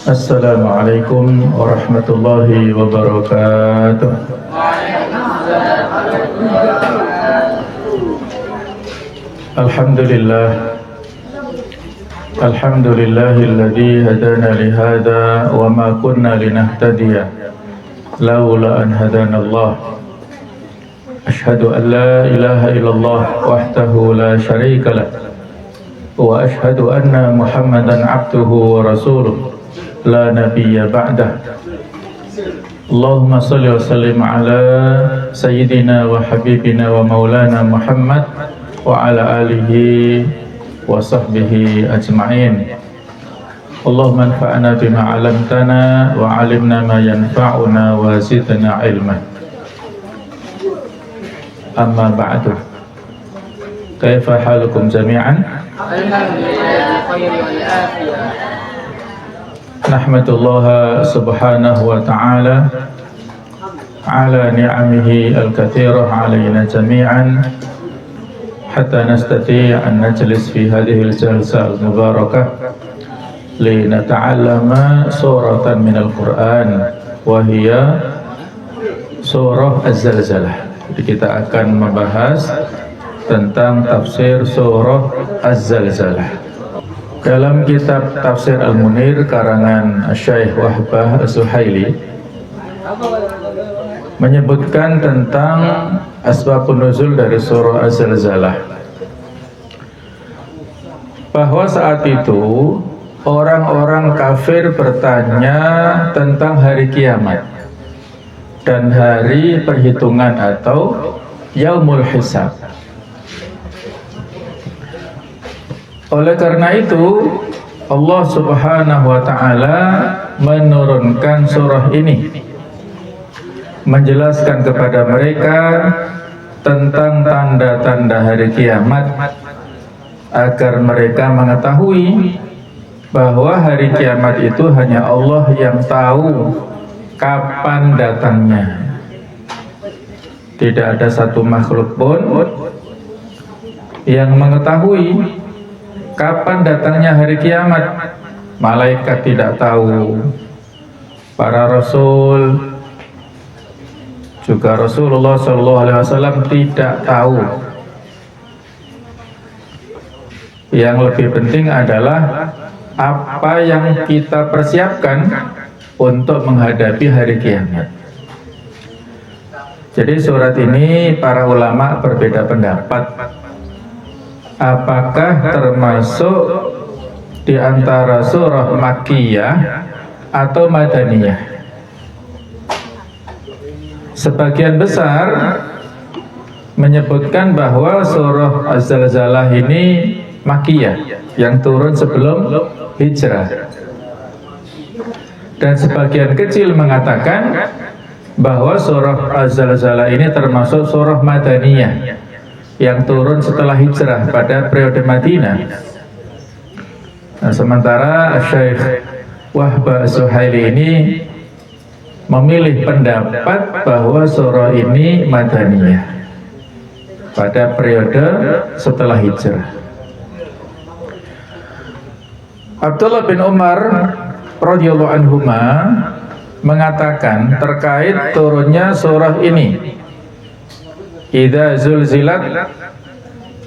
Assalamualaikum warahmatullahi wabarakatuh. Alhamdulillah. Alhamdulillahilladzi hadana lihada wa ma kunna linahtadiya laula an hadanallah. Ashhadu an la ilaha illallah wahdahu la syarika lah wa ashhadu anna Muhammadan abduhu wa rasuluh la nabiyya ba'dah. Allahumma salli wa sallim ala sayyidina wa habibina wa maulana Muhammad wa ala alihi wa sahbihi ajma'in. Allahumma anfa'na bima 'allamtana wa 'allimna ma yanfa'una wa zidna ilman. Amma ba'du. Kaifa halukum jami'an? Alhamdulillah khair wal afiyah. Nahmadullah subhanahu wa ta'ala ala ni'amihi al-kathirah alayna jami'an hatta nastati' an najlis fi hadhihi al-jalsa al-mubarakah li nata'allama suratan min al-Quran wa hiya surah Az-Zalzalah. Jadi kita akan membahas tentang tafsir surah Az-Zalzalah dalam kitab Tafsir Al-Munir karangan Syekh Wahbah Az-Zuhaili menyebutkan tentang asbabun nuzul dari surah Az-Zalzalah, bahwa saat itu orang-orang kafir bertanya tentang hari kiamat dan hari perhitungan atau yaumul hisab. Oleh karena itu Allah subhanahu wa ta'ala menurunkan surah ini menjelaskan kepada mereka tentang tanda-tanda hari kiamat agar mereka mengetahui bahwa hari kiamat itu hanya Allah yang tahu kapan datangnya. Tidak ada satu makhluk pun yang mengetahui kapan datangnya hari kiamat. Malaikat tidak tahu, para rasul juga Rasulullah SAW tidak tahu. Yang lebih penting adalah apa yang kita persiapkan untuk menghadapi hari kiamat. Jadi surat ini para ulama berbeda pendapat apakah termasuk di antara surah Makkiyah atau Madaniyah. Sebagian besar menyebutkan bahwa surah Az-Zalzalah ini Makkiyah, yang turun sebelum hijrah. Dan sebagian kecil mengatakan bahwa surah Az-Zalzalah ini termasuk surah Madaniyah, yang turun setelah hijrah pada periode Madinah. Nah, sementara Syekh Wahbah Az-Zuhaili ini memilih pendapat bahwa surah ini Madaniyah pada periode setelah hijrah. Abdullah bin Umar radhiyallahu anhuma mengatakan terkait turunnya surah ini, Idza zulzilat,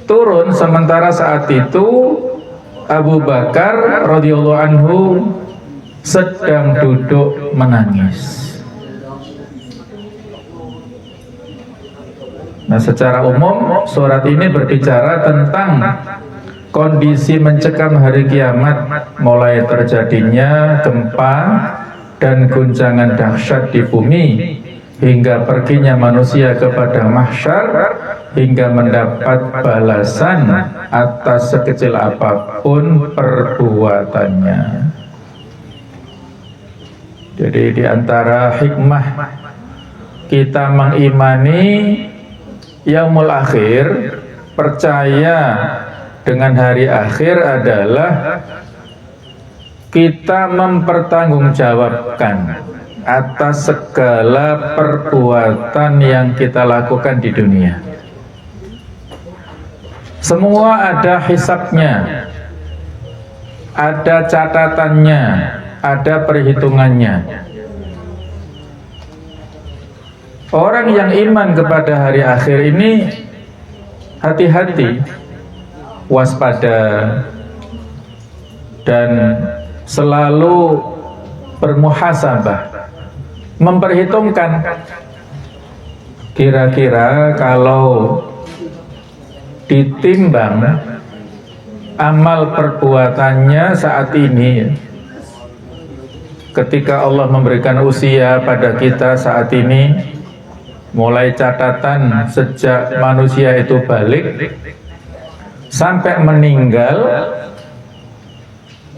turun sementara saat itu Abu Bakar radhiyallahu anhu sedang duduk menangis. Nah, secara umum surat ini berbicara tentang kondisi mencekam hari kiamat, mulai terjadinya gempa dan guncangan dahsyat di bumi hingga perginya manusia kepada mahsyar, hingga mendapat balasan atas sekecil apapun perbuatannya. Jadi di antara hikmah kita mengimani yaumul akhir, percaya dengan hari akhir adalah kita mempertanggungjawabkan atas segala perbuatan yang kita lakukan di dunia. Semua ada hisabnya, ada catatannya, ada perhitungannya. Orang yang iman kepada hari akhir ini hati-hati, waspada, dan selalu bermuhasabah, memperhitungkan kira-kira kalau ditimbang amal perbuatannya saat ini, ketika Allah memberikan usia pada kita saat ini, mulai catatan sejak manusia itu balik sampai meninggal,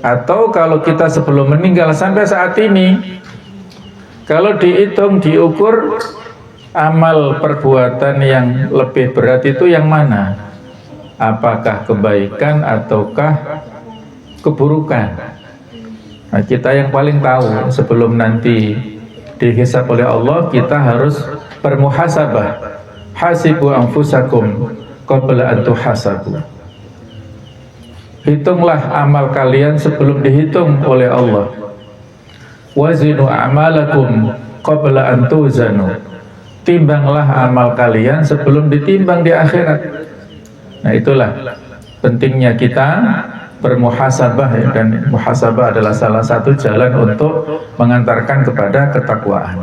atau kalau kita sebelum meninggal sampai saat ini, kalau dihitung, diukur, amal perbuatan yang lebih berat itu yang mana? Apakah kebaikan ataukah keburukan? Nah, kita yang paling tahu. Sebelum nanti dihisab oleh Allah, kita harus bermuhasabah. Hasibu anfusakum qabla an tuhasabu. Hitunglah amal kalian sebelum dihitung oleh Allah. Wazinu a'malakum qabla an tuzanu. Timbanglah amal kalian sebelum ditimbang di akhirat. Nah, itulah pentingnya kita bermuhasabah, ya, dan muhasabah adalah salah satu jalan untuk mengantarkan kepada ketakwaan.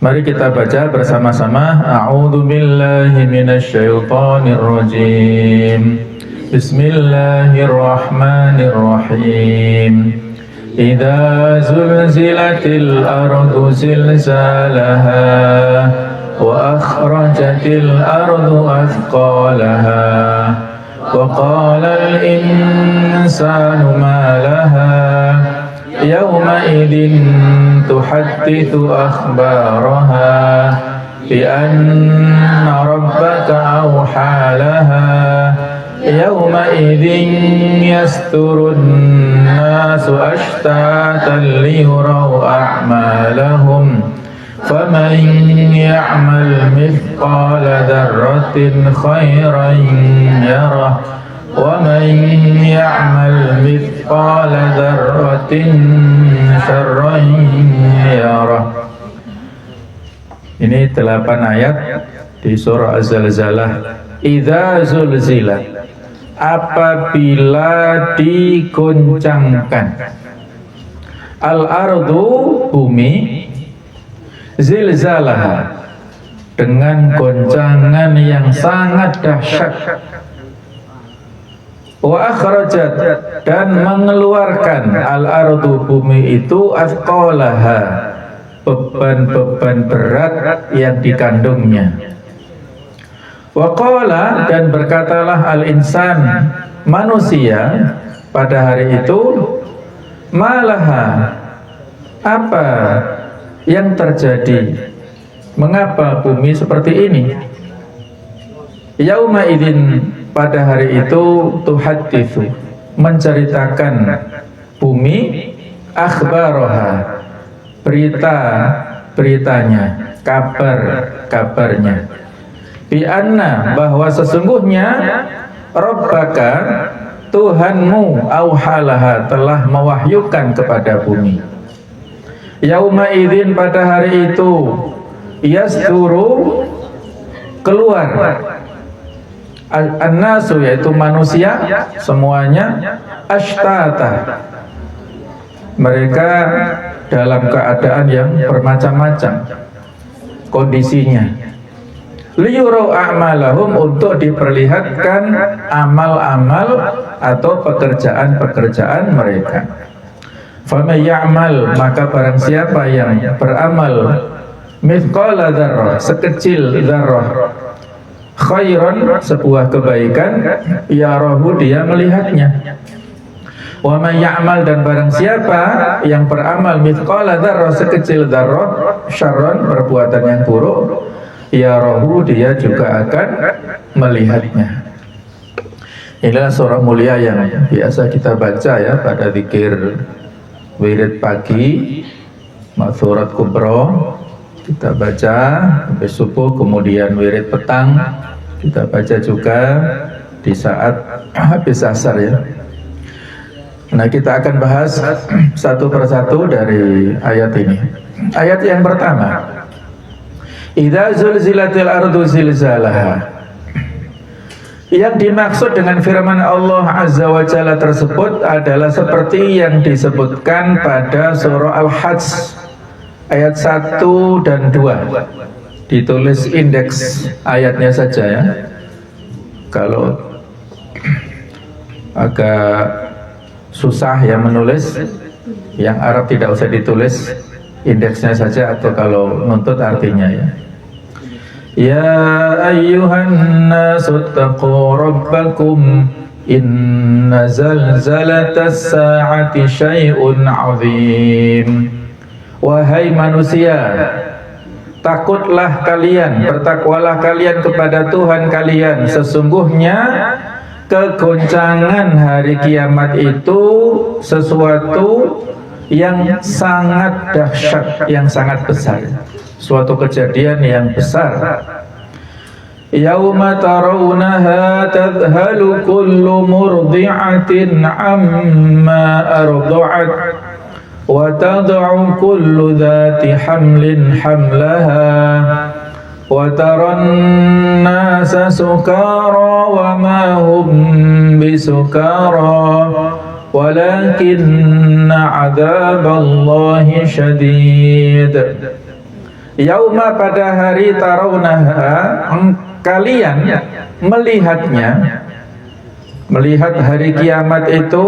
Mari kita baca bersama-sama. A'udzu billahi minasyaitonir rajim. Bismillahirrahmanirrahim. Idza zulzilatil ardu zilzalaha wa akhrajatil ardu athqalaha wa qala al insanu ma laha yawma idzin tuhaddithu akhbaraha bi anna rabbaka awha laha yawma idzin yasturun nasu ashtatan liyuraw a'malahum فَمَنْ يَعْمَلْ مِثْقَالَ ذَرَّةٍ خَيْرًا يَرَهُ وَمَنْ يَعْمَلْ مِثْقَالَ ذَرَّةٍ شَرًّا يَرَهُ. Ini 8 ayat di surah Az-Zalzalah. Idza zulzilat, apabila diguncangkan, al-ardu, bumi, zilzalaha, dengan goncangan yang sangat dahsyat, wa akhrajat, dan mengeluarkan, al-ardu, bumi itu, athqalaha, beban-beban berat yang dikandungnya. Wa qala, dan berkatalah al-insan, manusia pada hari itu, malaha, apa yang terjadi? Mengapa bumi seperti ini? Yauma idzin, pada hari itu, tuhadditsu, menceritakan bumi, akhbaraha, berita-beritanya, kabar-kabarnya, bi anna, bahwa sesungguhnya, rabbaka, Tuhanmu, auhalaha, telah mewahyukan kepada bumi. Yauma idzin, pada hari itu, yasduru, keluar, an-nasu, yaitu manusia semuanya, ashtata, mereka dalam keadaan yang bermacam-macam kondisinya, liyurau a'malahum, untuk diperlihatkan amal-amal atau pekerjaan-pekerjaan mereka. Faman ya'mal, maka barang siapa yang beramal, mithqala dzarrah, sekecil dzarrah, khairan, sebuah kebaikan, yarahu, dia melihatnya. Wa man ya'mal, dan barang siapa yang beramal mithqala dzarrah, sekecil dzarrah, syarran, perbuatan yang buruk, yarahu, dia juga akan melihatnya. Inilah surah mulia yang biasa kita baca ya pada zikir wirid pagi, surat kubro kita baca sampai subuh, kemudian wirid petang kita baca juga di saat habis asar ya. Nah, kita akan bahas satu persatu dari ayat ini. Ayat yang pertama, idza zulzilatil ardu zilzalaha. Yang dimaksud dengan firman Allah Azza wa Jalla tersebut adalah seperti yang disebutkan pada surah Al-Hajj ayat 1 dan 2. Ditulis indeks ayatnya saja ya. Kalau agak susah ya menulis, yang Arab tidak usah ditulis, indeksnya saja, atau kalau nuntut artinya ya. Ya ayyuhan nasu taqu rabbakum inna zalzalatas sa'ati syai'un 'azim. Wahai manusia, takutlah kalian, bertakwalah kalian kepada Tuhan kalian. Sesungguhnya kegoncangan hari kiamat itu sesuatu yang sangat dahsyat, yang sangat besar, suatu kejadian yang besar. Yauma tarawunaha tadhalu kullu murdi'atin amma arda'at wa tad'u kullu dhati hamlin hamlaha wa taran nasa sukara wa ma hum bisukara walakinna adzaballahi syadid. Yauma, pada hari tarawunaha, kalian melihatnya, melihat hari kiamat itu,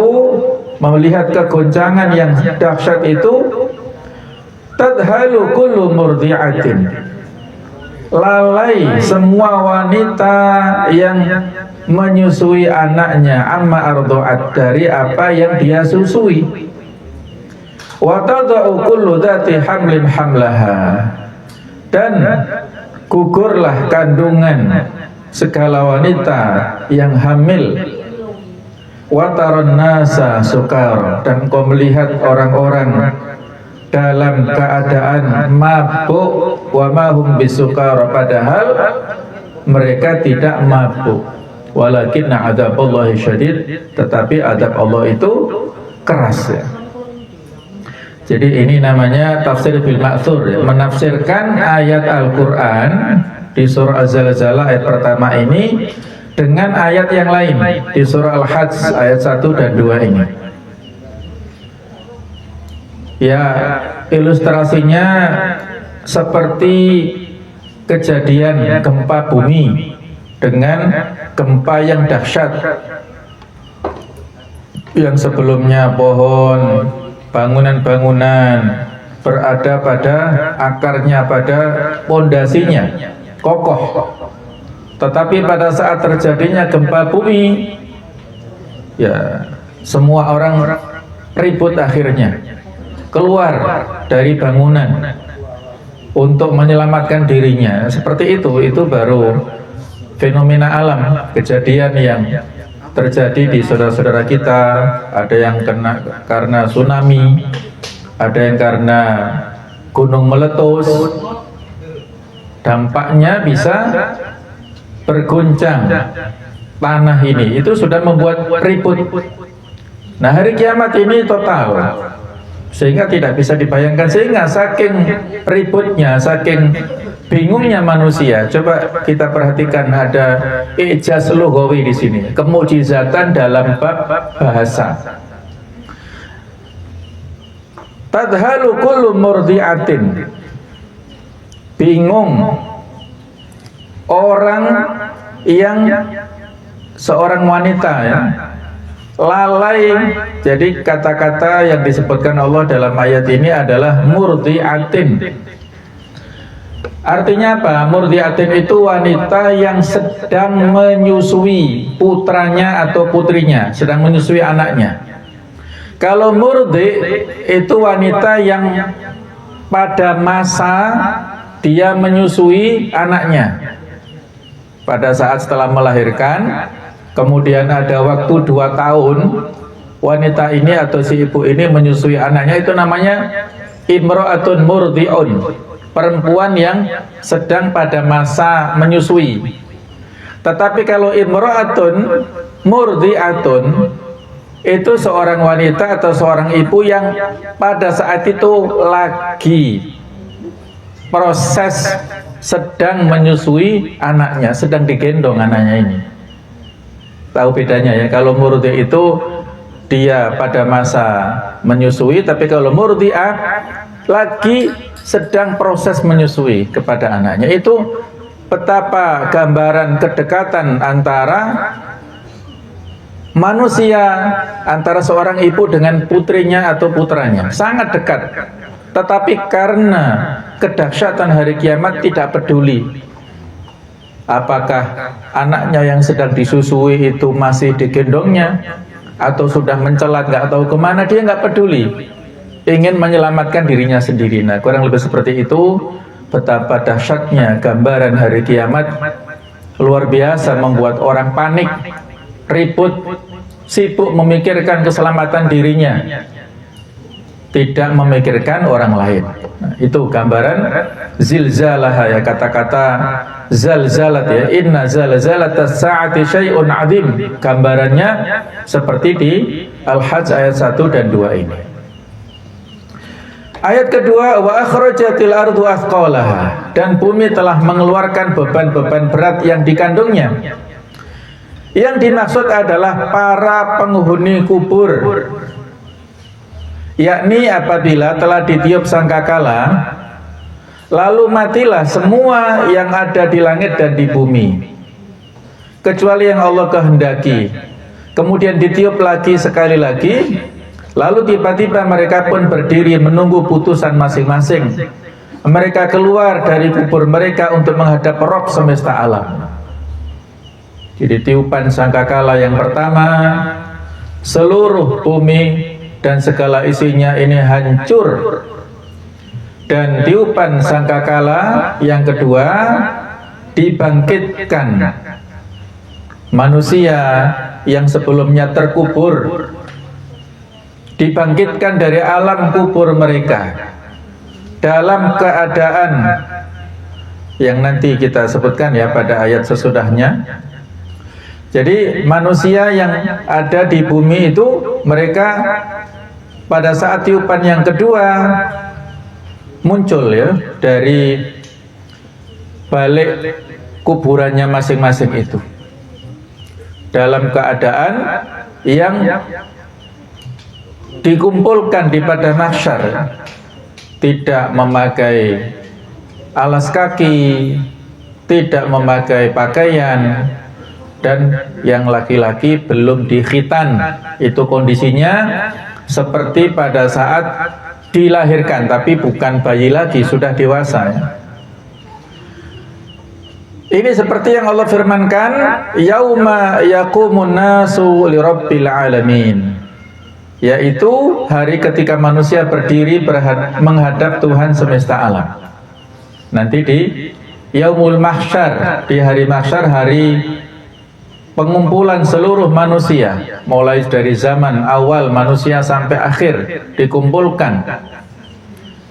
melihat kegoncangan yang dahsyat itu. Tadhalu kullu murdi'atin, lalai semua wanita yang menyusui anaknya, amma arda'at, dari apa yang dia susui. Wa tad'u kullu dhati hamlin hamlaha, dan gugurlah kandungan segala wanita yang hamil. Wa taran nasa sukar, dan kau melihat orang-orang dalam keadaan mabuk. Wa mahum bisukar, padahal mereka tidak mabuk. Walakinna adzaballahi syadid, tetapi adab Allah itu keras ya. Jadi ini namanya tafsir bil ma'thur ya, menafsirkan ayat Al-Quran di surah Az-Zalzalah ayat pertama ini dengan ayat yang lain di surah Al-Hajj ayat 1 dan 2 ini. Ya, ilustrasinya seperti kejadian gempa bumi dengan gempa yang dahsyat, yang sebelumnya pohon, bangunan-bangunan berada pada akarnya, pada pondasinya kokoh. Tetapi pada saat terjadinya gempa bumi, ya semua orang ribut akhirnya keluar dari bangunan untuk menyelamatkan dirinya. Seperti itu baru fenomena alam, kejadian yang terjadi di saudara-saudara kita. Ada yang kena karena tsunami, ada yang karena gunung meletus. Dampaknya bisa berguncang tanah ini, itu sudah membuat ribut. Nah, hari kiamat ini total, sehingga tidak bisa dibayangkan. Sehingga saking ributnya, saking bingungnya manusia. Coba kita perhatikan, ada ijaz lughawi di sini, kemujizatan dalam bab bahasa. Tadhalu kullu murdi'atin, bingung orang yang seorang wanita ya, lalai. Jadi kata-kata yang disebutkan Allah dalam ayat ini adalah murdi'atin. Artinya apa? Murdi'atin itu wanita yang sedang menyusui putranya atau putrinya, sedang menyusui anaknya. Kalau murdi itu wanita yang pada masa dia menyusui anaknya, pada saat setelah melahirkan, kemudian ada waktu 2 tahun wanita ini atau si ibu ini menyusui anaknya, itu namanya imra'atun murdi'un, perempuan yang sedang pada masa menyusui. Tetapi kalau imra'atun murdi'atun, itu seorang wanita atau seorang ibu yang pada saat itu lagi proses sedang menyusui anaknya, sedang digendong anaknya ini. Tahu bedanya ya, kalau murdi itu dia pada masa menyusui, tapi kalau murdiah lagi sedang proses menyusui kepada anaknya. Itu betapa gambaran kedekatan antara manusia, antara seorang ibu dengan putrinya atau putranya, sangat dekat. Tetapi karena kedahsyatan hari kiamat tidak peduli apakah anaknya yang sedang disusui itu masih digendongnya atau sudah mencelat, nggak tahu kemana, dia nggak peduli, ingin menyelamatkan dirinya sendiri. Nah, kurang lebih seperti itu. Betapa dahsyatnya gambaran hari kiamat, luar biasa, membuat orang panik, ribut, sibuk memikirkan keselamatan dirinya, tidak memikirkan orang lain. Nah, itu gambaran zilzalah ya, kata-kata zalzalat ya, inna zalzalatas saati syai'un azim. Gambarannya seperti di Al-Hajj ayat 1 dan 2 ini. Ayat kedua, wa akhrajatil ardu athqalaha, dan bumi telah mengeluarkan beban-beban berat yang dikandungnya. Yang dimaksud adalah para penghuni kubur, yakni apabila telah ditiup sangkakala, lalu matilah semua yang ada di langit dan di bumi, kecuali yang Allah kehendaki. Kemudian ditiup lagi sekali lagi, lalu tiba-tiba mereka pun berdiri menunggu putusan masing-masing. Mereka keluar dari kubur mereka untuk menghadap Rabb semesta alam. Jadi tiupan sangkakala yang pertama, seluruh bumi dan segala isinya ini hancur. Dan tiupan sangkakala yang kedua, dibangkitkan manusia yang sebelumnya terkubur, dibangkitkan dari alam kubur mereka dalam keadaan yang nanti kita sebutkan ya pada ayat sesudahnya. Jadi manusia yang ada di bumi itu, mereka pada saat tiupan yang kedua muncul ya dari balik kuburannya masing-masing itu dalam keadaan yang dikumpulkan di padang mahsyar, tidak memakai alas kaki, tidak memakai pakaian, dan yang laki-laki belum dikhitan. Itu kondisinya seperti pada saat dilahirkan, tapi bukan bayi lagi, sudah dewasa ya. Ini seperti yang Allah firmankan, yauma yaqumun nasu lirabbil alamin, yaitu hari ketika manusia berdiri menghadap Tuhan semesta alam. Nanti di yaumul mahsyar, di hari mahsyar, hari pengumpulan seluruh manusia, mulai dari zaman awal manusia sampai akhir dikumpulkan.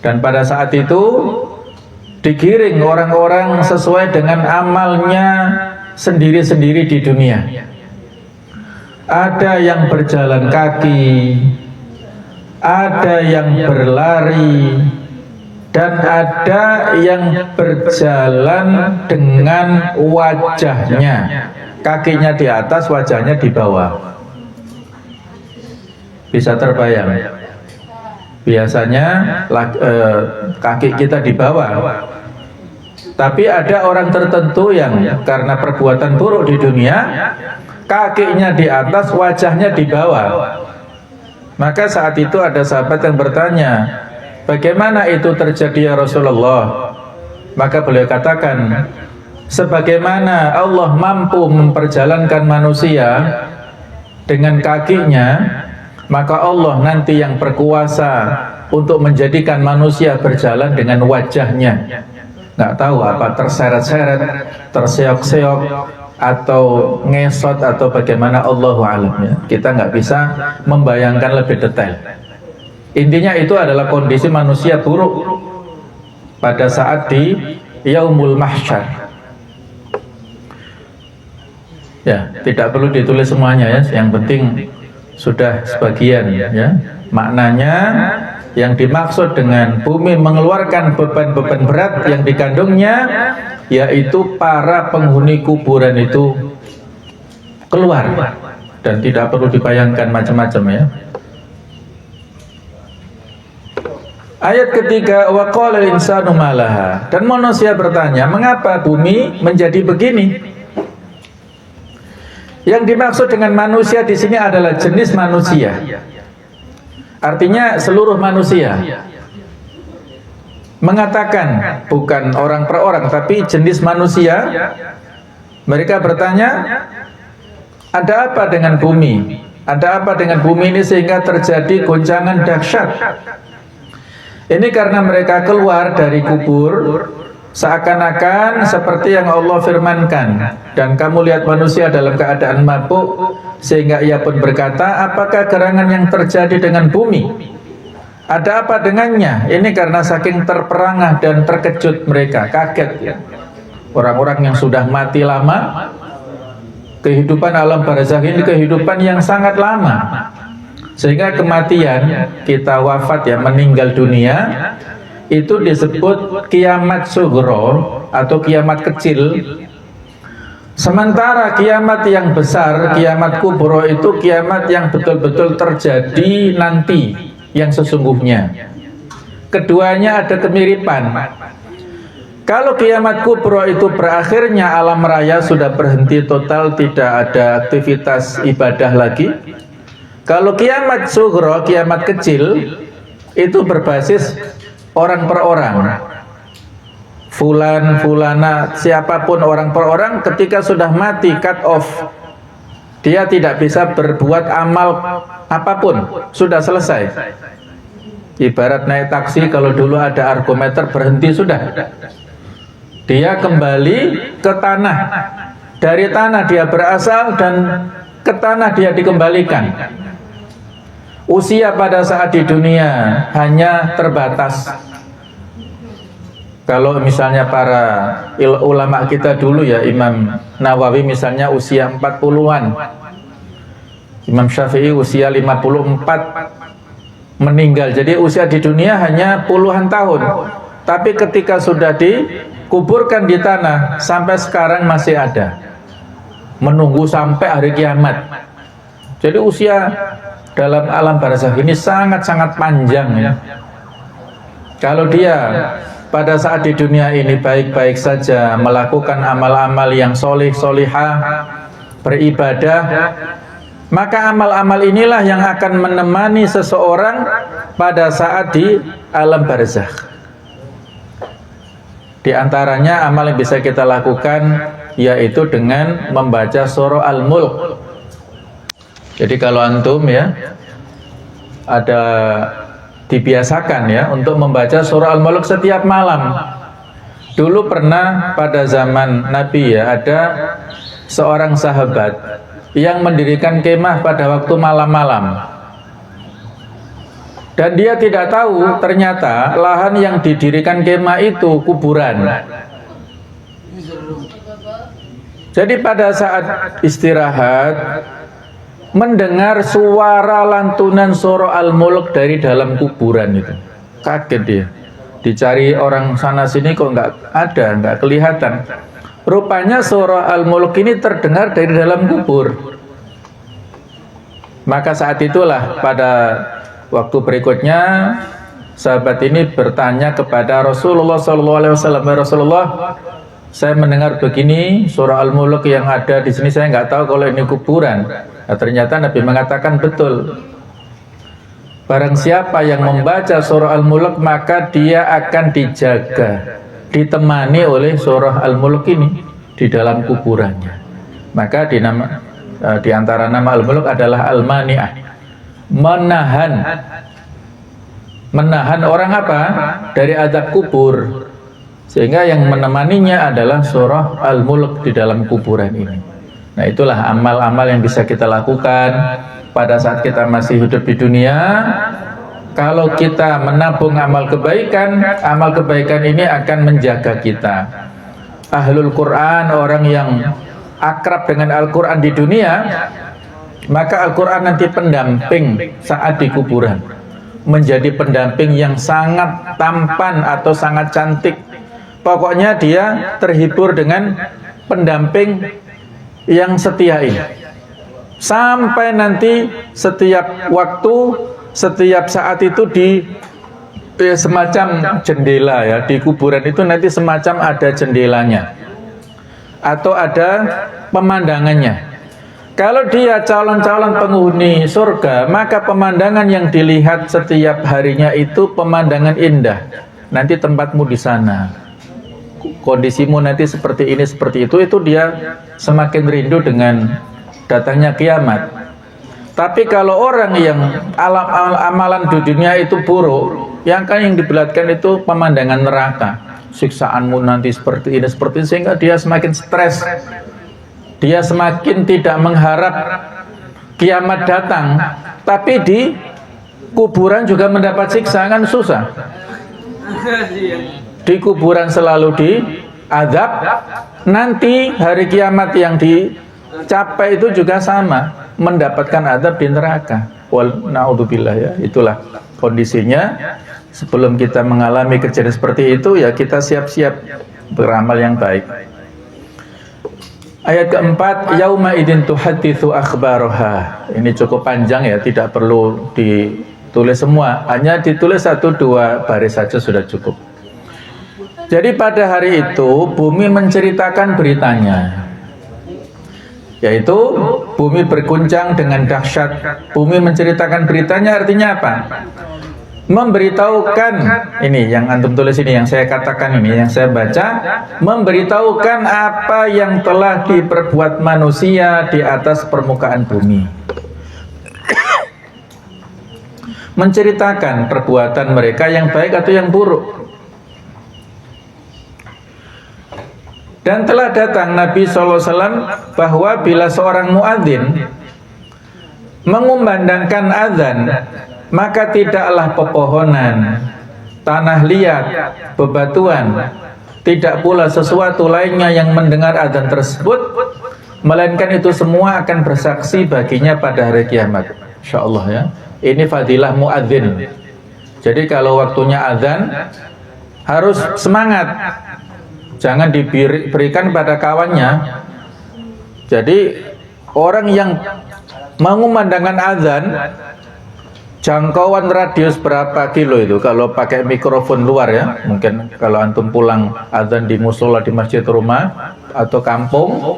Dan pada saat itu digiring orang-orang sesuai dengan amalnya sendiri-sendiri di dunia. Ada yang berjalan kaki, ada yang berlari, dan ada yang berjalan dengan wajahnya, kakinya di atas, wajahnya di bawah. Bisa terbayang? Biasanya kaki kita di bawah, tapi ada orang tertentu yang karena perbuatan buruk di dunia, kakinya di atas, wajahnya di bawah. Maka saat itu ada sahabat yang bertanya, bagaimana itu terjadi ya Rasulullah? Maka beliau katakan, sebagaimana Allah mampu memperjalankan manusia dengan kakinya, maka Allah nanti yang berkuasa untuk menjadikan manusia berjalan dengan wajahnya. Nggak tahu apa, terseret-seret, terseok-seok, atau ngesot, atau bagaimana, Allahu a'lam ya. Kita nggak bisa membayangkan lebih detail. Intinya itu adalah kondisi manusia buruk pada saat di yaumul mahsyar. Ya, tidak perlu ditulis semuanya ya. Yang penting sudah sebagian ya. Maknanya yang dimaksud dengan bumi mengeluarkan beban-beban berat yang dikandungnya, yaitu para penghuni kuburan itu keluar, dan tidak perlu dibayangkan macam-macam ya. Ayat ketiga, wa qala al-insanu malaha, dan manusia bertanya, mengapa bumi menjadi begini? Yang dimaksud dengan manusia di sini adalah jenis manusia. Artinya seluruh manusia. Mengatakan bukan orang per orang, tapi jenis manusia. Mereka bertanya, ada apa dengan bumi? Ada apa dengan bumi ini sehingga terjadi goncangan dahsyat? Ini karena mereka keluar dari kubur seakan-akan seperti yang Allah firmankan, dan kamu lihat manusia dalam keadaan mabuk, sehingga ia pun berkata, apakah gerangan yang terjadi dengan bumi? Ada apa dengannya? Ini karena saking terperangah dan terkejut mereka, kaget ya. Orang-orang yang sudah mati lama, kehidupan alam barzakh ini kehidupan yang sangat lama, sehingga kematian, kita wafat ya, meninggal dunia, itu disebut kiamat sugro atau kiamat kecil. Sementara kiamat yang besar, kiamat kubro, itu kiamat yang betul-betul terjadi nanti, yang sesungguhnya. Keduanya ada kemiripan. Kalau kiamat kubro itu berakhirnya alam raya sudah berhenti total, tidak ada aktivitas ibadah lagi. Kalau kiamat sugro, kiamat kecil, itu berbasis orang per orang. Fulan, fulana, siapapun orang per orang, ketika sudah mati, cut off, dia tidak bisa berbuat amal apapun, sudah selesai. Ibarat naik taksi, kalau dulu ada argometer, berhenti sudah. Dia kembali ke tanah. Dari tanah dia berasal dan ke tanah dia dikembalikan. Usia pada saat di dunia hanya terbatas. Kalau misalnya para ulama kita dulu ya, Imam Nawawi misalnya usia 40-an, Imam Syafi'i usia 54 meninggal. Jadi usia di dunia hanya puluhan tahun. Tapi ketika sudah dikuburkan di tanah, sampai sekarang masih ada, menunggu sampai hari kiamat. Jadi usia dalam alam barzakh ini sangat-sangat panjang ya. Kalau dia pada saat di dunia ini baik-baik saja, melakukan amal-amal yang solih-solihah, beribadah, maka amal-amal inilah yang akan menemani seseorang pada saat di alam barzakh. Di antaranya amal yang bisa kita lakukan yaitu dengan membaca surah Al-Mulk. Jadi kalau antum ya ada dibiasakan ya untuk membaca surah Al-Mulk setiap malam. Dulu pernah pada zaman Nabi ya, ada seorang sahabat yang mendirikan kemah pada waktu malam-malam. Dan dia tidak tahu ternyata lahan yang didirikan kemah itu kuburan. Jadi pada saat istirahat mendengar suara lantunan surah Al-Mulk dari dalam kuburan itu. Kaget dia. Dicari orang sana sini kok nggak ada, nggak kelihatan. Rupanya surah Al-Mulk ini terdengar dari dalam kubur. Maka saat itulah pada waktu berikutnya sahabat ini bertanya kepada Rasulullah SAW, Rasulullah, saya mendengar begini, surah Al-Mulk yang ada di sini saya nggak tahu kalau ini kuburan. Nah, ternyata Nabi mengatakan betul. Barang siapa yang membaca surah Al-Mulk maka dia akan dijaga, ditemani oleh surah Al-Mulk ini di dalam kuburannya. Maka di antara nama Al-Mulk adalah Al-Mani'ah, menahan orang apa? Dari azab kubur. Sehingga yang menemaninya adalah surah Al-Mulk di dalam kuburan ini. Nah, itulah amal-amal yang bisa kita lakukan pada saat kita masih hidup di dunia. Kalau kita menabung amal kebaikan ini akan menjaga kita. Ahlul Quran, orang yang akrab dengan Al-Quran di dunia, maka Al-Quran nanti pendamping saat di kuburan, menjadi pendamping yang sangat tampan atau sangat cantik. Pokoknya dia terhibur dengan pendamping yang setia ini, sampai nanti setiap waktu, setiap saat itu di semacam jendela ya, di kuburan itu nanti semacam ada jendelanya atau ada pemandangannya. Kalau dia calon-calon penghuni surga, maka pemandangan yang dilihat setiap harinya itu pemandangan indah. Nanti tempatmu di sana, kondisimu nanti seperti ini, seperti itu dia semakin rindu dengan datangnya kiamat. Tapi kalau orang yang amalan di dunia itu buruk, yang dibelatkan itu pemandangan neraka, siksaanmu nanti seperti ini, seperti ini, sehingga dia semakin stres. Dia semakin tidak mengharap kiamat datang, tapi di kuburan juga mendapat siksa, kan susah. Di kuburan selalu diazab, nanti hari kiamat yang dicapai itu juga sama, mendapatkan azab di neraka. Wal naudzubillah ya. Itulah kondisinya. Sebelum kita mengalami kejadian seperti itu, ya kita siap-siap beramal yang baik. Ayat keempat, yauma idzin tuhadditsu akhbaraha. Ini cukup panjang ya, tidak perlu ditulis semua, hanya ditulis 1-2 baris saja sudah cukup. Jadi pada hari itu bumi menceritakan beritanya, yaitu bumi berguncang dengan dahsyat. Bumi menceritakan beritanya artinya apa? Memberitahukan, ini yang antum tulis ini, yang saya katakan ini, yang saya baca, memberitahukan apa yang telah diperbuat manusia di atas permukaan bumi. Menceritakan perbuatan mereka yang baik atau yang buruk. Dan telah datang Nabi SAW bahwa bila seorang muadzin mengumandangkan azan, maka tidaklah pepohonan, tanah liat, bebatuan, tidak pula sesuatu lainnya yang mendengar azan tersebut, melainkan itu semua akan bersaksi baginya pada hari kiamat. Insyaallah ya. Ini fadilah muadzin. Jadi kalau waktunya azan harus semangat, jangan diberikan pada kawannya. Jadi orang yang mengumandangkan azan, jangkauan radius berapa kilo itu kalau pakai mikrofon luar ya, mungkin kalau antum pulang azan di musola di masjid rumah atau kampung,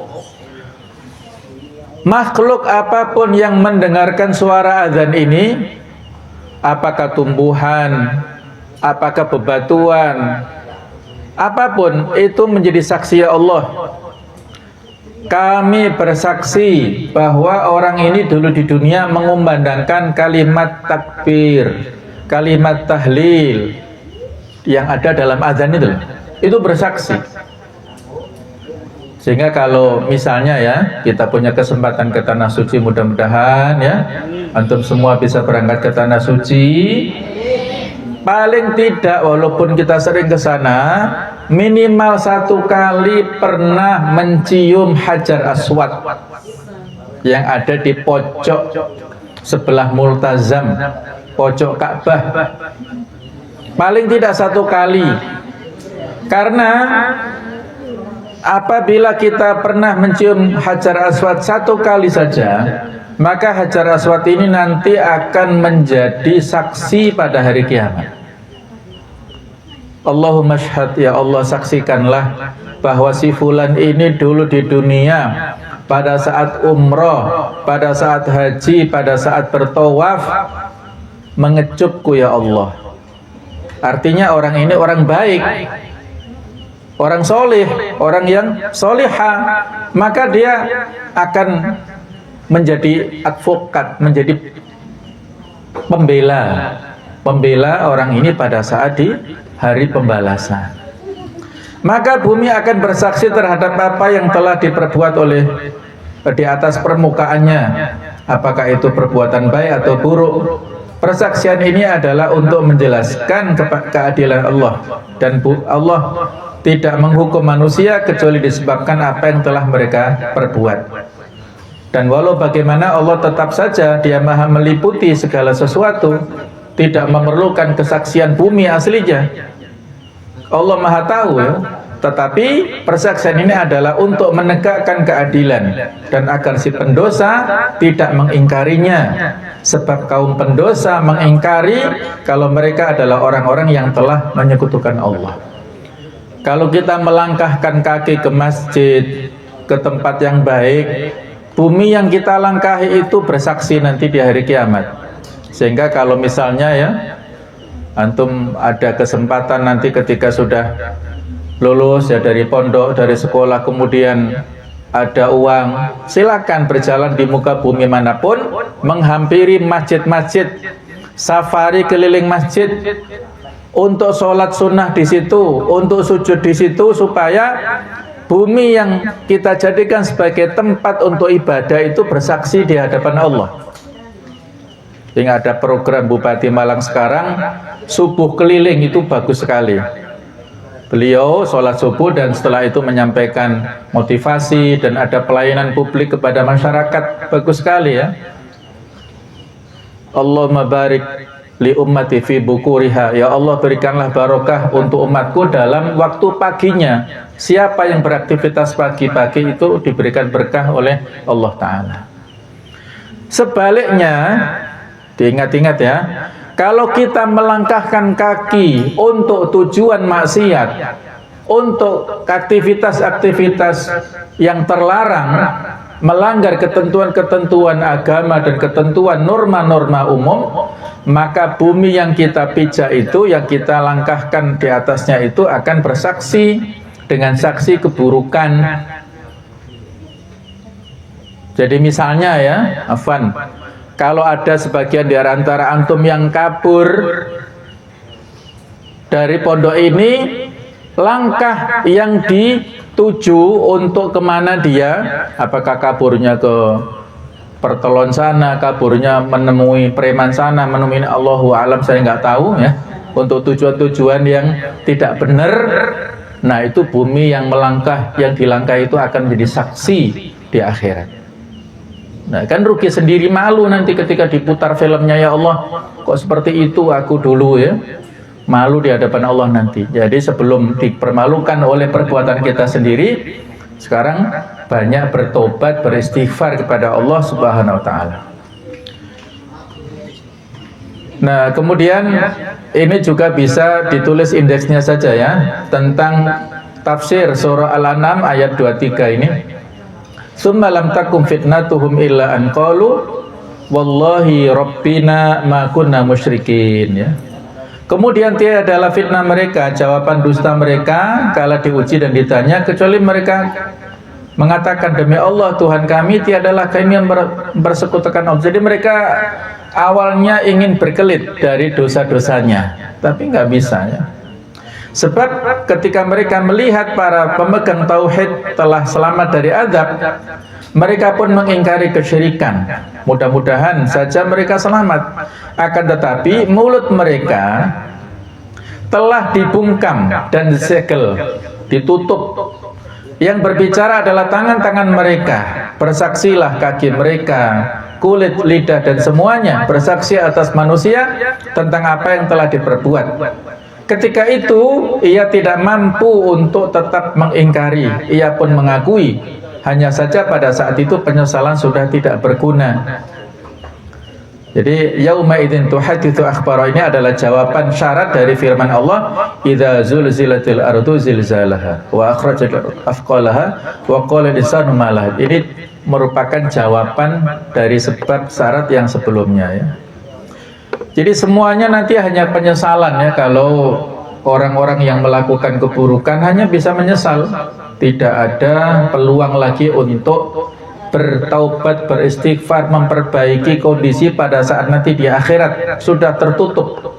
makhluk apapun yang mendengarkan suara azan ini, apakah tumbuhan, apakah bebatuan, apapun itu menjadi saksi ya Allah. Kami bersaksi bahwa orang ini dulu di dunia mengumandangkan kalimat takbir, kalimat tahlil yang ada dalam azan itu bersaksi. Sehingga kalau misalnya ya kita punya kesempatan ke tanah suci, mudah-mudahan ya antum semua bisa berangkat ke tanah suci. Paling tidak walaupun kita sering ke sana, minimal 1 kali pernah mencium Hajar Aswad yang ada di pojok sebelah multazam, pojok Ka'bah. Paling tidak 1 kali. Karena apabila kita pernah mencium Hajar Aswad 1 kali saja, maka Hajar Aswad ini nanti akan menjadi saksi pada hari kiamat. Allahumma syhad, ya Allah saksikanlah bahwa si fulan ini dulu di dunia pada saat umroh, pada saat haji, pada saat bertawaf mengecupku ya Allah. Artinya orang ini orang baik, orang solih, orang yang solihah, maka dia akan menjadi advokat, menjadi pembela orang ini pada saat di hari pembalasan. Maka bumi akan bersaksi terhadap apa yang telah diperbuat oleh di atas permukaannya, apakah itu perbuatan baik atau buruk. Persaksian ini adalah untuk menjelaskan keadilan Allah, dan Allah tidak menghukum manusia kecuali disebabkan apa yang telah mereka perbuat. Dan walau bagaimana Allah tetap saja Dia maha meliputi segala sesuatu, tidak memerlukan kesaksian bumi aslinya. Allah maha tahu ya. Tetapi persaksian ini adalah untuk menegakkan keadilan dan agar si pendosa tidak mengingkarinya. Sebab kaum pendosa mengingkari kalau mereka adalah orang-orang yang telah menyekutukan Allah. Kalau kita melangkahkan kaki ke masjid, ke tempat yang baik, bumi yang kita langkahi itu bersaksi nanti di hari kiamat. Sehingga kalau misalnya ya, antum ada kesempatan nanti ketika sudah lulus ya dari pondok, dari sekolah, kemudian ada uang, silakan berjalan di muka bumi manapun, menghampiri masjid-masjid, safari keliling masjid, untuk sholat sunnah di situ, untuk sujud di situ, supaya bumi yang kita jadikan sebagai tempat untuk ibadah itu bersaksi di hadapan Allah. Yang ada program Bupati Malang sekarang, subuh keliling, itu bagus sekali. Beliau sholat subuh dan setelah itu menyampaikan motivasi dan ada pelayanan publik kepada masyarakat, bagus sekali ya. Allahumma barik li ummati fi bukuriha, ya Allah berikanlah barokah untuk umatku dalam waktu paginya. Siapa yang beraktivitas pagi-pagi itu diberikan berkah oleh Allah Ta'ala. Sebaliknya, diingat-ingat ya, kalau kita melangkahkan kaki untuk tujuan maksiat, untuk aktivitas-aktivitas yang terlarang, melanggar ketentuan-ketentuan agama dan ketentuan norma-norma umum, maka bumi yang kita pijak itu, yang kita langkahkan di atasnya itu akan bersaksi dengan saksi keburukan. Jadi misalnya ya, Afwan, kalau ada sebagian di antara antum yang kabur dari pondok ini, langkah yang dituju untuk kemana dia, apakah kaburnya ke pertelon sana, kaburnya menemui preman sana, menemui Allahu alam, saya nggak tahu ya, untuk tujuan-tujuan yang tidak benar. Nah itu bumi yang melangkah, yang dilangkah itu akan menjadi saksi di akhirat. Nah kan rugi sendiri, malu nanti ketika diputar filmnya, ya Allah kok seperti itu aku dulu ya, malu di hadapan Allah nanti. Jadi sebelum dipermalukan oleh perbuatan kita sendiri, sekarang banyak bertobat, beristighfar kepada Allah Subhanahu wa Ta'ala. Nah kemudian ini juga bisa ditulis indeksnya saja ya, tentang tafsir surah Al-An'am ayat 23 ini. Summa lam takum fitnatuhum illa an qalu wallahi rabbina ma kunna musyrikin ya. Kemudian dia adalah fitnah mereka, jawaban dusta mereka kala diuji dan ditanya, kecuali mereka mengatakan, demi Allah Tuhan kami, tiadalah kami yang bersekutukan Allah. Jadi mereka awalnya ingin berkelit dari dosa-dosanya, tapi nggak bisa ya. Sebab ketika mereka melihat para pemegang tauhid telah selamat dari azab, mereka pun mengingkari kesyirikan. Mudah-mudahan saja mereka selamat. Akan tetapi mulut mereka telah dibungkam dan disegel, ditutup. Yang berbicara adalah tangan-tangan mereka. Bersaksilah kaki mereka, kulit, lidah dan semuanya bersaksi atas manusia tentang apa yang telah diperbuat. Ketika itu ia tidak mampu untuk tetap mengingkari, ia pun mengakui. Hanya saja pada saat itu penyesalan sudah tidak berguna. Jadi yauma idzin tuhaditsu akhbara ini adalah jawaban syarat dari firman Allah, idza zulzilatil ardu zilzalaha wa akhrajat afqalaha wa qala insanu ma laha. Ini merupakan jawaban dari sebab syarat yang sebelumnya ya. Jadi semuanya nanti hanya penyesalan ya. Kalau orang-orang yang melakukan keburukan hanya bisa menyesal, tidak ada peluang lagi untuk bertaubat, beristighfar, memperbaiki kondisi pada saat nanti di akhirat, sudah tertutup.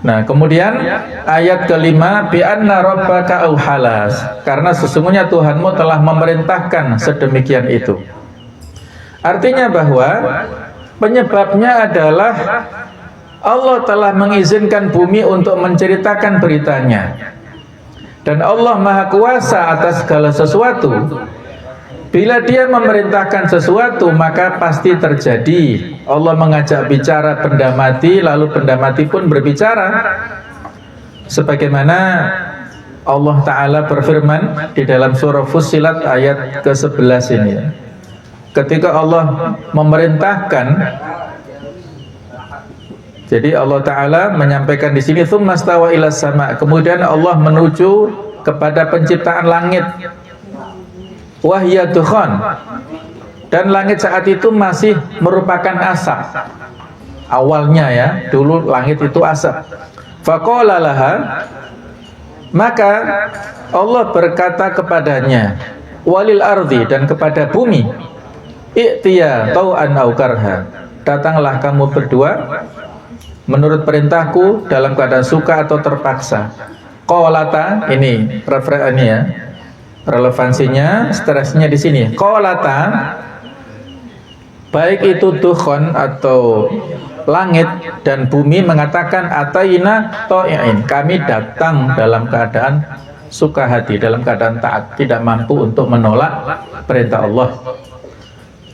Nah kemudian ayat kelima, bi anna rabbaka auhalas, karena sesungguhnya Tuhanmu telah memerintahkan sedemikian itu. Artinya bahwa penyebabnya adalah Allah telah mengizinkan bumi untuk menceritakan beritanya. Dan Allah Maha Kuasa atas segala sesuatu. Bila dia memerintahkan sesuatu maka pasti terjadi. Allah mengajak bicara benda mati, lalu benda mati pun berbicara. Sebagaimana Allah Ta'ala berfirman di dalam surah Fussilat ayat ke-11 ini. Ketika Allah memerintahkan, jadi Allah Ta'ala menyampaikan di sini, tsumma stawa ilas sama. Kemudian Allah menuju kepada penciptaan langit. Wahya dukhan, dan langit saat itu masih merupakan asap. Awalnya ya, dulu langit itu asap. Faqala laha, maka Allah berkata kepadanya, walil ardi, dan kepada bumi, i'tiya tau'an au karha, datanglah kamu berdua menurut perintahku dalam keadaan suka atau terpaksa. Qalata, ini referensinya ya, relevansinya, stresnya di sini. Qalata, baik itu dukhan atau langit dan bumi mengatakan ataina ta'iin, kami datang dalam keadaan suka hati, dalam keadaan taat, tidak mampu untuk menolak perintah Allah.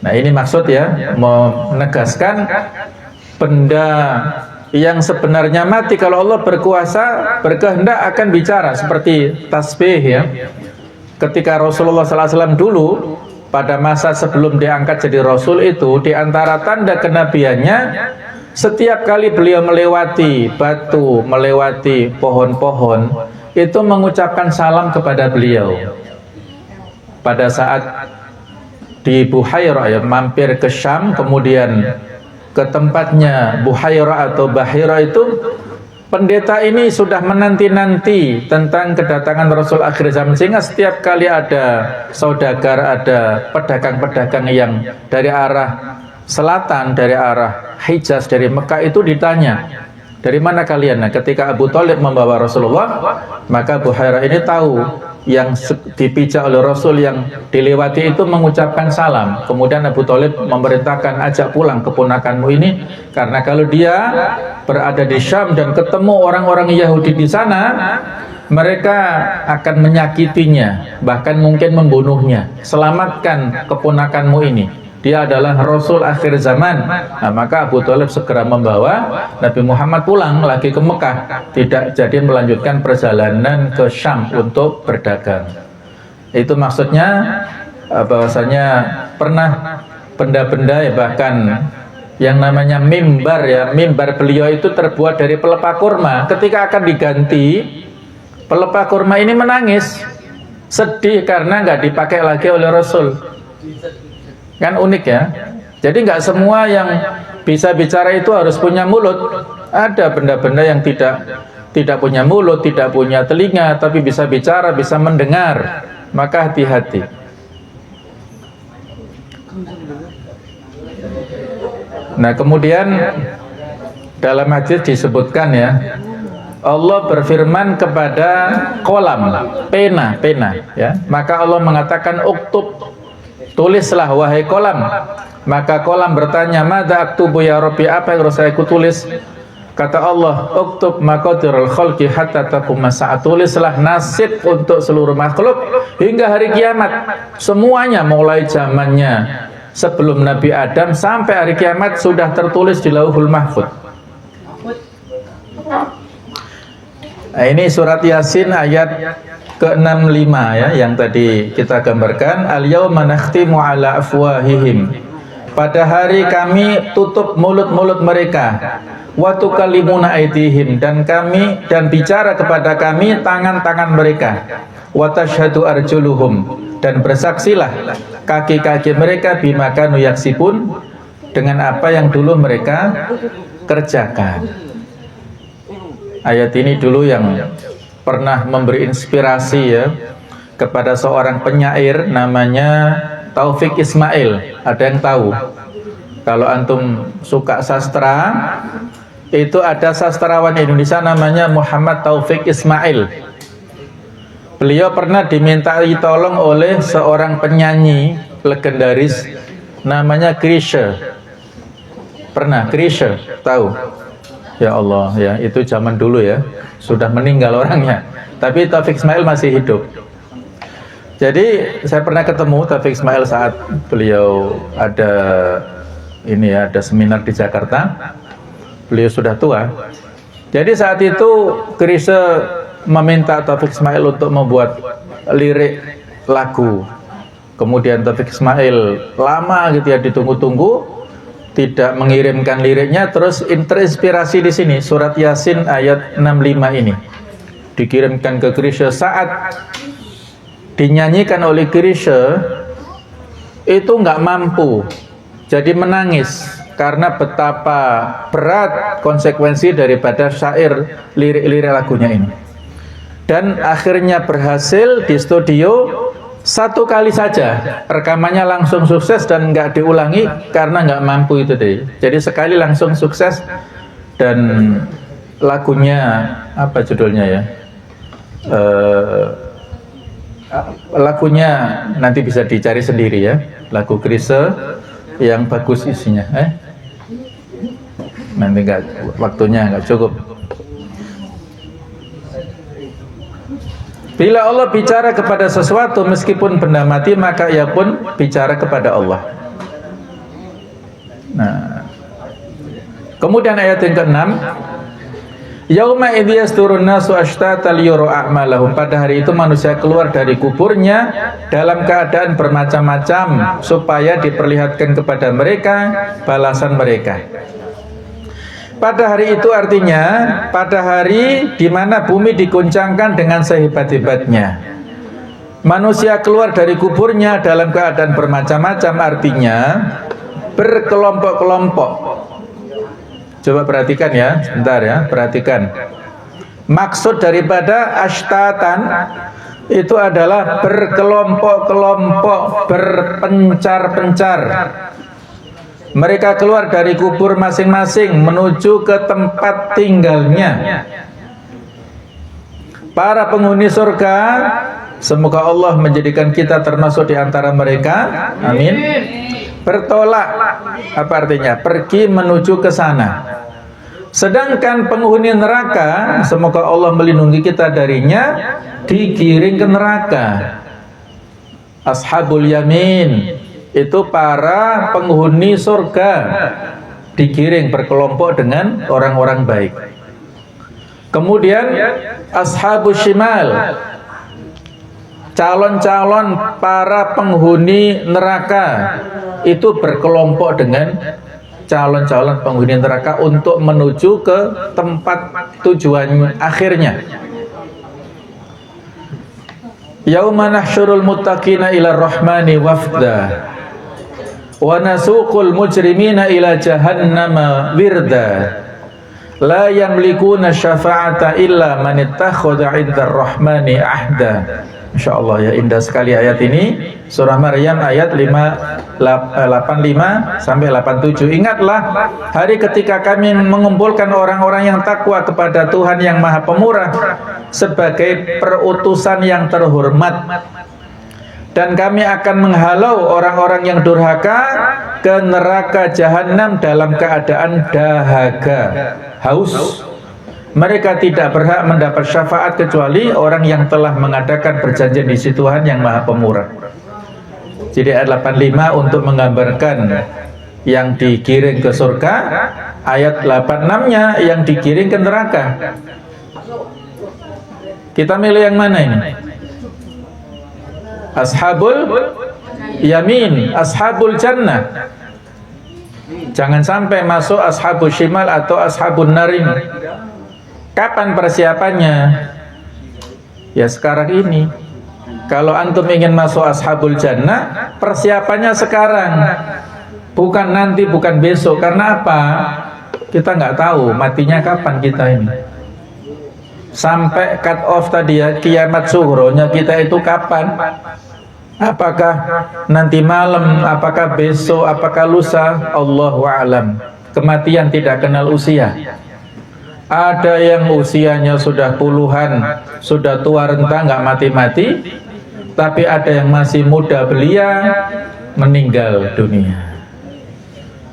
Nah, ini maksud ya, menegaskan benda yang sebenarnya mati kalau Allah berkuasa, berkehendak akan bicara, seperti tasbih ya. Ketika Rasulullah SAW dulu pada masa sebelum diangkat jadi Rasul itu, di antara tanda kenabiannya, setiap kali beliau melewati batu, melewati pohon-pohon, itu mengucapkan salam kepada beliau. Pada saat di Buhairah ya, mampir ke Syam, kemudian ke tempatnya Buhairah atau Bahira itu, pendeta ini sudah menanti-nanti tentang kedatangan Rasul akhir zaman, sehingga setiap kali ada saudagar, ada pedagang-pedagang yang dari arah selatan, dari arah Hijaz, dari Mekah itu ditanya, dari mana kalian? Nah, ketika Abu Thalib membawa Rasulullah, maka Buhairah ini tahu yang dipijak oleh Rasul yang dilewati itu mengucapkan salam. Kemudian Abu Thalib memerintahkan, ajak pulang keponakanmu ini, karena kalau dia berada di Syam dan ketemu orang-orang Yahudi di sana, mereka akan menyakitinya, bahkan mungkin membunuhnya. Selamatkan keponakanmu ini, dia adalah Rasul akhir zaman. Nah, maka Abu Thalib segera membawa Nabi Muhammad pulang lagi ke Mekah, tidak jadi melanjutkan perjalanan ke Syam untuk berdagang. Itu maksudnya bahwasanya pernah benda-benda ya, bahkan yang namanya mimbar ya, mimbar beliau itu terbuat dari pelepah kurma. Ketika akan diganti, pelepah kurma ini menangis, sedih karena nggak dipakai lagi oleh Rasul. Kan unik ya. Jadi nggak semua yang bisa bicara itu harus punya mulut. Ada benda-benda yang tidak punya mulut, tidak punya telinga, tapi bisa bicara, bisa mendengar. Maka hati-hati. Nah, kemudian dalam hadis disebutkan ya, Allah berfirman kepada kolam, pena ya. Maka Allah mengatakan uktub, tulislah wahai kolam. Maka kolam bertanya, madza aktubu ya Rabbi, apa yang harus saya tulis? Kata Allah, uktub maqadirul khalqi hatta taqum as-sa'a, tulislah nasib untuk seluruh makhluk hingga hari kiamat. Semuanya mulai zamannya sebelum Nabi Adam sampai hari kiamat sudah tertulis di Lauhul Mahfuz. Nah, ini surat Yasin ayat ke-65 ya, yang tadi kita gambarkan. Al-yauma nakhtimu ala afwahihim, pada hari kami tutup mulut-mulut mereka, wa tukallimuna aydihim, dan bicara kepada kami tangan-tangan mereka, wa tashhadu arjuluhum, dan bersaksilah kaki-kaki mereka bima kanu yaksibun, dengan apa yang dulu mereka kerjakan. Ayat ini dulu yang pernah memberi inspirasi ya kepada seorang penyair namanya Taufik Ismail. Ada yang tahu? Kalau antum suka sastra, itu ada sastrawan Indonesia namanya Muhammad Taufik Ismail. Beliau pernah dimintai tolong oleh seorang penyanyi legendaris namanya Krisha. Pernah Krisha, tahu? Ya Allah ya, itu zaman dulu ya, sudah meninggal orangnya. Tapi Taufik Ismail masih hidup. Jadi saya pernah ketemu Taufik Ismail saat beliau ada ada seminar di Jakarta. Beliau sudah tua. Jadi saat itu Chrisye meminta Taufik Ismail untuk membuat lirik lagu. Kemudian Taufik Ismail lama gitu ya ditunggu-tunggu, tidak mengirimkan liriknya, terus terinspirasi di sini surat Yasin ayat 65 ini dikirimkan ke Chrisye. Saat dinyanyikan oleh Chrisye itu nggak mampu, jadi menangis karena betapa berat konsekuensi daripada syair lirik-lirik lagunya ini. Dan akhirnya berhasil di studio satu kali saja, rekamannya langsung sukses dan nggak diulangi karena nggak mampu itu deh. Jadi sekali langsung sukses. Dan lagunya apa judulnya ya? Lagunya nanti bisa dicari sendiri ya, lagu Chrisye yang bagus isinya. Nanti waktunya nggak cukup. Bila Allah bicara kepada sesuatu meskipun benda mati, maka ia pun bicara kepada Allah. Nah, kemudian ayat yang ke-6, Yauma idz yasdurun nasu ashtata liyura a'malahum. Pada hari itu manusia keluar dari kuburnya dalam keadaan bermacam-macam supaya diperlihatkan kepada mereka balasan mereka. Pada hari itu artinya pada hari di mana bumi diguncangkan dengan sehebat-hebatnya. Manusia keluar dari kuburnya dalam keadaan bermacam-macam, artinya berkelompok-kelompok. Coba perhatikan ya, sebentar ya, perhatikan. Maksud daripada ashtatan itu adalah berkelompok-kelompok, berpencar-pencar. Mereka keluar dari kubur masing-masing menuju ke tempat tinggalnya. Para penghuni surga, semoga Allah menjadikan kita termasuk di antara mereka. Amin. Bertolak, apa artinya? Pergi menuju ke sana. Sedangkan penghuni neraka, semoga Allah melindungi kita darinya, digiring ke neraka. Ashabul yamin itu para penghuni surga, digiring berkelompok dengan orang-orang baik. Kemudian ashabus shimal, calon-calon para penghuni neraka, itu berkelompok dengan calon-calon penghuni neraka untuk menuju ke tempat tujuan akhirnya. Yauma nahsyurul muttaqina ila rahmani wafda wa nasuqul mujrimina ila jahannama wirda la yamlikuna syafa'ata illa man ittakhadha 'inda ar-rahmani ahda. Insyaallah ya, indah sekali ayat ini, surah Maryam ayat 85 sampai 87. Ingatlah hari ketika kami mengumpulkan orang-orang yang takwa kepada Tuhan yang Maha Pemurah sebagai perutusan yang terhormat, dan kami akan menghalau orang-orang yang durhaka ke neraka jahanam dalam keadaan dahaga, haus. Mereka tidak berhak mendapat syafaat kecuali orang yang telah mengadakan perjanjian di sisi Tuhan yang Maha Pemurah. Jadi ayat 85 untuk menggambarkan yang digiring ke surga, ayat 86-nya yang digiring ke neraka. Kita milih yang mana ini? Ashabul yamin, ashabul jannah. Jangan sampai masuk ashabul shimal atau ashabun nar ini. Kapan persiapannya? Ya sekarang ini. Kalau antum ingin masuk ashabul jannah, persiapannya sekarang, bukan nanti, bukan besok. Karena apa? Kita nggak tahu matinya kapan kita ini. Sampai cut off tadi ya, kiamat sughronya kita itu kapan? Apakah nanti malam, apakah besok, apakah lusa? Allahu a'lam. Kematian tidak kenal usia. Ada yang usianya sudah puluhan, sudah tua renta, nggak mati-mati. Tapi ada yang masih muda belia, meninggal dunia.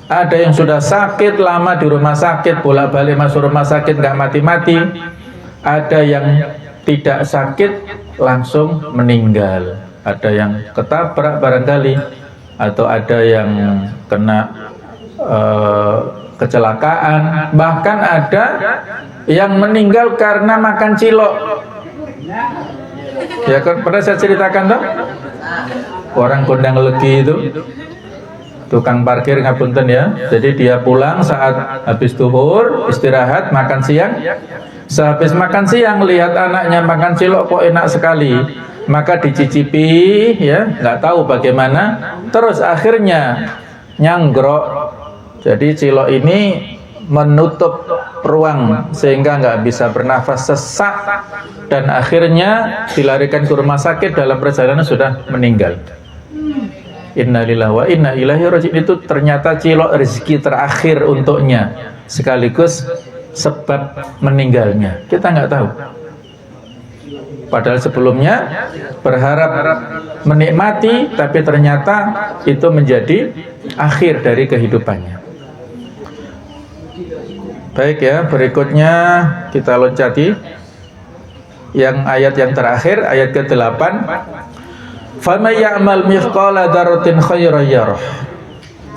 Ada yang sudah sakit lama di rumah sakit, bolak-balik masuk rumah sakit, nggak mati-mati. Ada yang tidak sakit, langsung meninggal. ada yang ketabrak barangkali, atau ada yang kena kecelakaan, bahkan ada yang meninggal karena makan cilok. Ya kan pernah saya ceritakan toh, orang Kondang Legi itu, tukang parkir ngapunten ya. Jadi dia pulang saat habis zuhur, istirahat, makan siang. Sehabis makan siang lihat anaknya makan cilok kok enak sekali, maka dicicipi ya, nggak tahu bagaimana, terus akhirnya nyanggrok. Jadi cilok ini menutup ruang sehingga nggak bisa bernafas, sesak, dan akhirnya dilarikan ke rumah sakit, dalam perjalanan sudah meninggal. Innalillahi wa inna ilaihi raji'un. Itu ternyata cilok rezeki terakhir untuknya, sekaligus sebab meninggalnya. Kita nggak tahu. Padahal sebelumnya berharap menikmati, tapi ternyata itu menjadi akhir dari kehidupannya. Baik ya, berikutnya kita loncati yang ayat yang terakhir, ayat ke-8. Faman ya'mal mithqala dzarratin khairan yarah.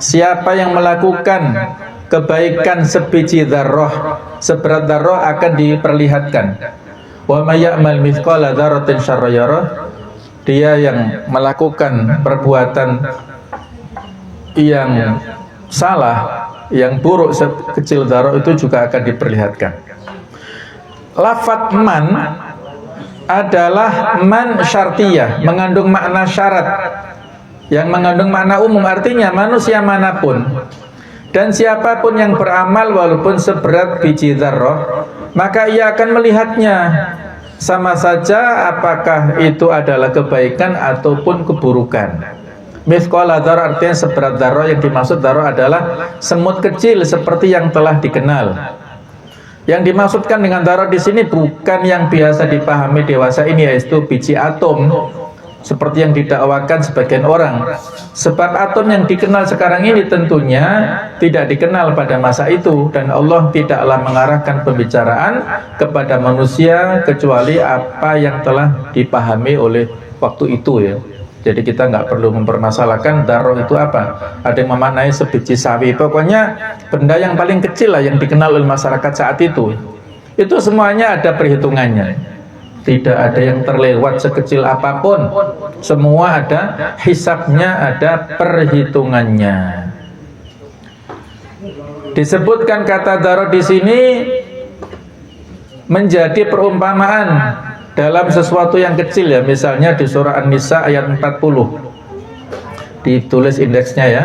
Siapa yang melakukan kebaikan sebiji dzarrah, seberat dzarrah, akan diperlihatkan. Wa may ya'mal mithqala dzarratin syarran yarah. Dia yang melakukan perbuatan yang salah, yang buruk sekecil dzarrah, itu juga akan diperlihatkan. Lafaz man adalah man syartiyah, mengandung makna syarat, yang mengandung makna umum, artinya manusia manapun dan siapapun yang beramal walaupun seberat biji dzarrah, maka ia akan melihatnya, sama saja apakah itu adalah kebaikan ataupun keburukan. Mithqala dzarrah artinya seberat dzarrah, yang dimaksud dzarrah adalah semut kecil seperti yang telah dikenal. Yang dimaksudkan dengan dzarrah di sini bukan yang biasa dipahami dewasa ini, yaitu biji atom seperti yang didakwakan sebagian orang. Sebab atom yang dikenal sekarang ini tentunya tidak dikenal pada masa itu, dan Allah tidaklah mengarahkan pembicaraan kepada manusia kecuali apa yang telah dipahami oleh waktu itu ya. Jadi kita nggak perlu mempermasalahkan dzarrah itu apa. Ada yang memaknai sebiji sawi, pokoknya benda yang paling kecil lah yang dikenal oleh masyarakat saat itu. Itu semuanya ada perhitungannya. Tidak ada yang terlewat sekecil apapun. Semua ada hisabnya, ada perhitungannya. Disebutkan kata dzarrah di sini menjadi perumpamaan dalam sesuatu yang kecil ya. Misalnya di surah An-Nisa ayat 40, ditulis indeksnya ya.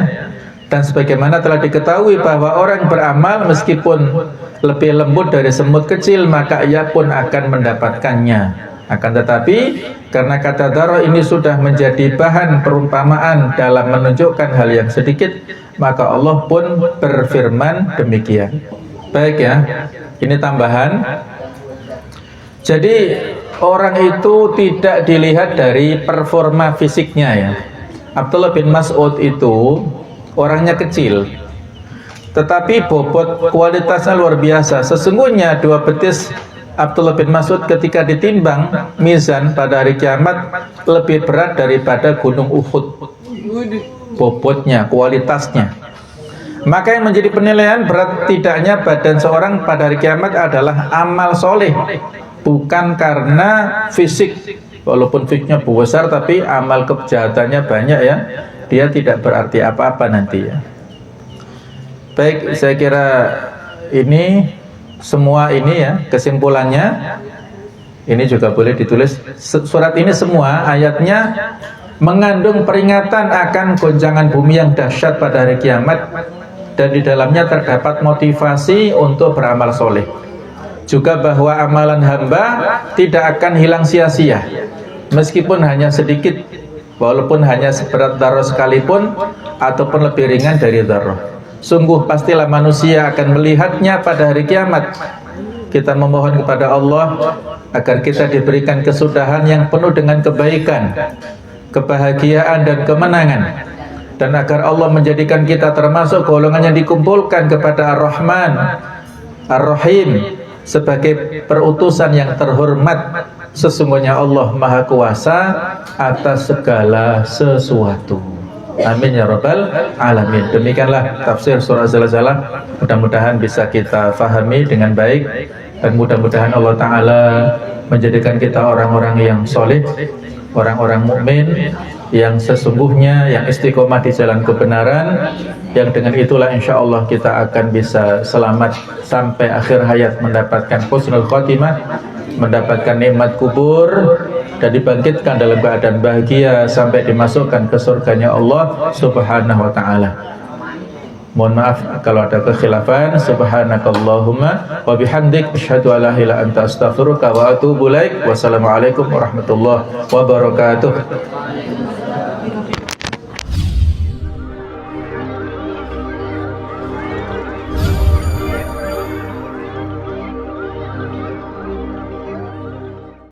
Dan sebagaimana telah diketahui bahwa orang beramal meskipun lebih lembut dari semut kecil, maka ia pun akan mendapatkannya. Akan tetapi karena kata dzarrah ini sudah menjadi bahan perumpamaan dalam menunjukkan hal yang sedikit, maka Allah pun berfirman demikian. Baik ya, ini tambahan. Jadi orang itu tidak dilihat dari performa fisiknya ya. Abdullah bin Mas'ud itu orangnya kecil, tetapi bobot kualitasnya luar biasa. Sesungguhnya dua betis Abdullah bin Mas'ud ketika ditimbang mizan pada hari kiamat lebih berat daripada gunung Uhud. Bobotnya, kualitasnya. Maka yang menjadi penilaian berat tidaknya badan seorang pada hari kiamat adalah amal soleh, bukan karena fisik. Walaupun fisiknya besar tapi amal kejahatannya banyak ya, dia tidak berarti apa-apa nanti ya. Baik, saya kira ini semua ini ya kesimpulannya. Ini juga boleh ditulis. Surat ini semua ayatnya mengandung peringatan akan goncangan bumi yang dahsyat pada hari kiamat, dan di dalamnya terdapat motivasi untuk beramal soleh. Juga bahwa amalan hamba tidak akan hilang sia-sia, meskipun hanya sedikit, walaupun hanya seberat dzarrah sekalipun ataupun lebih ringan dari dzarrah. Sungguh pastilah manusia akan melihatnya pada hari kiamat. Kita memohon kepada Allah agar kita diberikan kesudahan yang penuh dengan kebaikan, kebahagiaan dan kemenangan, dan agar Allah menjadikan kita termasuk golongan yang dikumpulkan kepada Ar-Rahman Ar-Rahim sebagai perutusan yang terhormat Sesungguhnya Allah Maha Kuasa atas segala sesuatu. Amin ya rabbal alamin. Demikianlah tafsir surah Zalzalah. Mudah-mudahan bisa kita fahami dengan baik, dan mudah-mudahan Allah Ta'ala menjadikan kita orang-orang yang soleh, orang-orang mukmin yang sesungguhnya, yang istiqomah di jalan kebenaran, yang dengan itulah insya Allah kita akan bisa selamat sampai akhir hayat, mendapatkan husnul khotimah, mendapatkan nikmat kubur, dan dibangkitkan dalam keadaan bahagia sampai dimasukkan ke surganya Allah Subhanahu wa Ta'ala. Mohon maaf kalau ada kekhilafan. Subhanakallahumma wa bihamdik, asyhadu an la ilaha illa anta, astaghfiruka wa atubu ilaik. Wassalamualaikum warahmatullahi wabarakatuh.